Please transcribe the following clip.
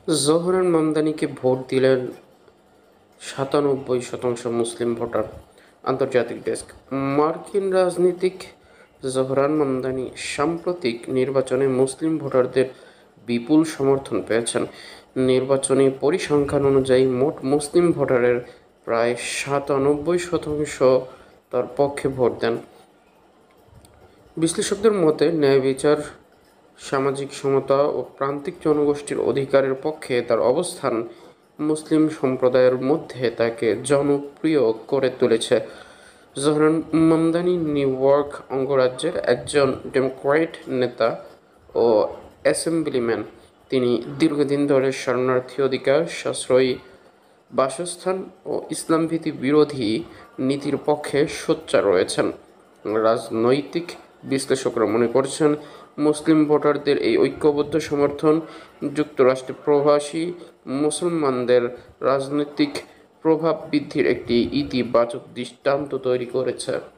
Zohran মামদানিকে vote দিলেন ৯৭% মুসলিম voter. আন্তর্জাতিক desk. মার্কিন রাজনীতিক জোহরান মামদানি সাম্প্রতিক নির্বাচনে মুসলিম ভোটারদের বিপুল সমর্থন পেয়েছেন। নির্বাচনী পরিসংখ্যান অনুযায়ী মোট মুসলিম ভোটারের প্রায় ৯৭% তার পক্ষে ভোট দেন। বিশ্লেষকদের মতে, ন্যায় বিচার, সামাজিক সমতা ও প্রান্তিক জনগোষ্ঠীর অধিকারের পক্ষে তার অবস্থান মুসলিম সম্প্রদায়ের মধ্যে তাকে জনপ্রিয় করে তুলেছে। জোহরান মামদানি নিউ ইয়র্ক অঙ্গরাজ্যের একজন ডেমোক্র্যাট নেতা ও অ্যাসেম্বলিম্যান। তিনি দীর্ঘদিন ধরে শরণার্থী অধিকার, সাশ্রয়ী বাসস্থান ও ইসলামভীতি বিরোধী নীতির পক্ষে সোচ্চার রয়েছেন। রাজনৈতিক বিশ্লেষকরা মনে করছেন, মুসলিম ভোটারদের এই ঐক্যবদ্ধ সমর্থন যুক্তরাষ্ট্রে প্রবাসী মুসলমানদের রাজনৈতিক প্রভাব বৃদ্ধির একটি ইতিবাচক দৃষ্টান্ত তৈরি করেছে।